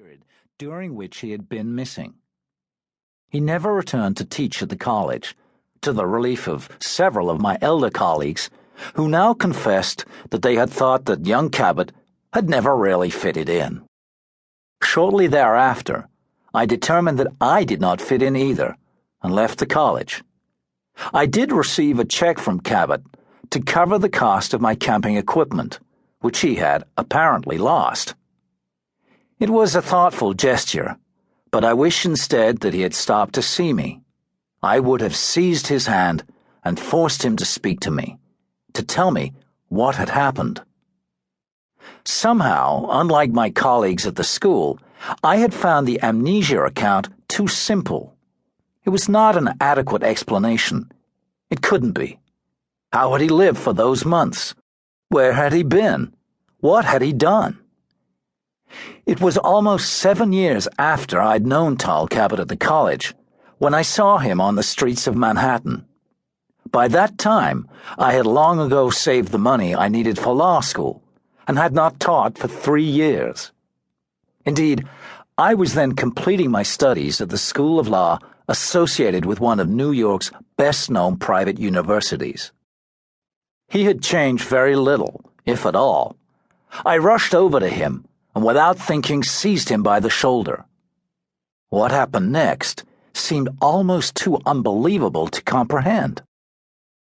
period during which he had been missing. He never returned to teach at the college, to the relief of several of my elder colleagues, who now confessed that they had thought that young Cabot had never really fitted in. Shortly thereafter, I determined that I did not fit in either, and left the college. I did receive a check from Cabot to cover the cost of my camping equipment, which he had apparently lost. It was a thoughtful gesture, but I wish instead that he had stopped to see me. I would have seized his hand and forced him to speak to me, to tell me what had happened. Somehow, unlike my colleagues at the school, I had found the amnesia account too simple. It was not an adequate explanation. It couldn't be. How had he lived for those months? Where had he been? What had he done? It was almost 7 years after I'd known Tarl Cabot at the college when I saw him on the streets of Manhattan. By that time, I had long ago saved the money I needed for law school and had not taught for 3 years. Indeed, I was then completing my studies at the School of Law associated with one of New York's best-known private universities. He had changed very little, if at all. I rushed over to him and without thinking seized him by the shoulder. What happened next seemed almost too unbelievable to comprehend.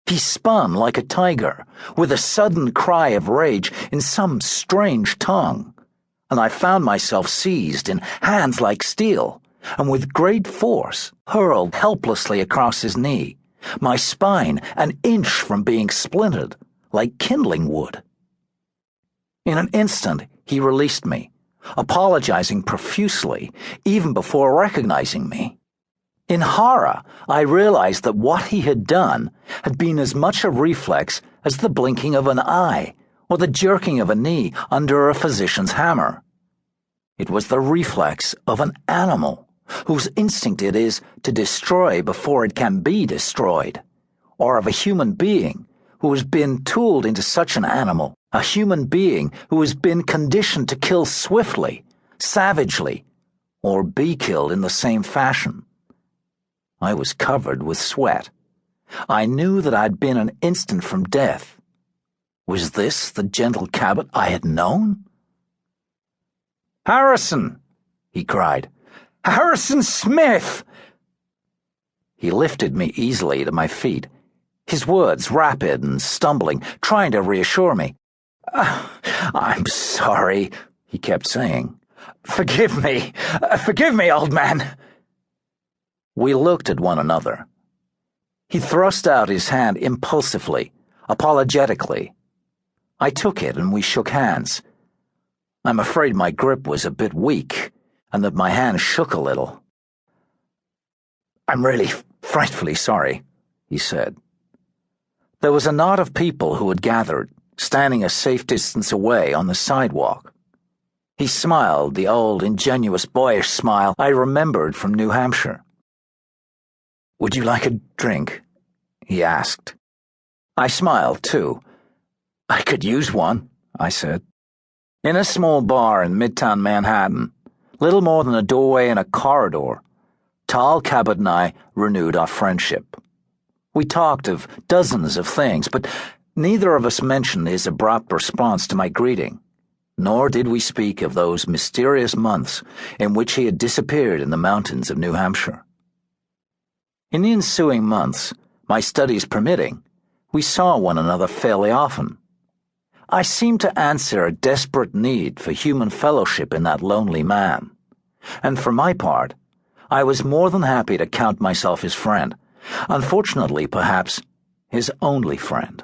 He spun like a tiger, with a sudden cry of rage in some strange tongue, and I found myself seized in hands like steel, and with great force hurled helplessly across his knee, my spine an inch from being splintered like kindling wood. In an instant, he released me, apologizing profusely, even before recognizing me. In horror, I realized that what he had done had been as much a reflex as the blinking of an eye or the jerking of a knee under a physician's hammer. It was the reflex of an animal, whose instinct it is to destroy before it can be destroyed, or of a human being who has been tooled into such an animal, a human being who has been conditioned to kill swiftly, savagely, or be killed in the same fashion. I was covered with sweat. I knew that I'd been an instant from death. Was this the gentle Cabot I had known? "Harrison!" he cried. "Harrison Smith!" He lifted me easily to my feet, his words rapid and stumbling, trying to reassure me. "I'm sorry," he kept saying. Forgive me, old man." We looked at one another. He thrust out his hand impulsively, apologetically. I took it and we shook hands. I'm afraid my grip was a bit weak, and that my hand shook a little. "I'm really frightfully sorry," he said. There was a knot of people who had gathered, standing a safe distance away on the sidewalk. He smiled, the old, ingenuous, boyish smile I remembered from New Hampshire. "Would you like a drink?" he asked. I smiled, too. "I could use one," I said. In a small bar in Midtown Manhattan, little more than a doorway and a corridor, Tarl Cabot and I renewed our friendship. We talked of dozens of things, but neither of us mentioned his abrupt response to my greeting, nor did we speak of those mysterious months in which he had disappeared in the mountains of New Hampshire. In the ensuing months, my studies permitting, we saw one another fairly often. I seemed to answer a desperate need for human fellowship in that lonely man, and for my part, I was more than happy to count myself his friend, unfortunately, perhaps, his only friend.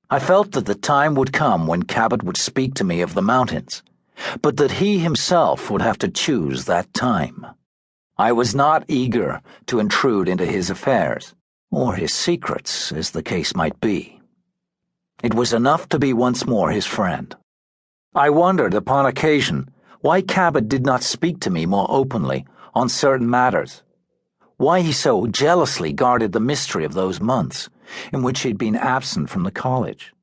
I felt that the time would come when Cabot would speak to me of the mountains, but that he himself would have to choose that time. I was not eager to intrude into his affairs, or his secrets, as the case might be. It was enough to be once more his friend. I wondered upon occasion why Cabot did not speak to me more openly on certain matters, why he so jealously guarded the mystery of those months in which he had been absent from the college.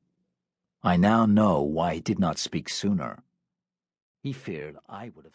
I now know why he did not speak sooner. He feared I would have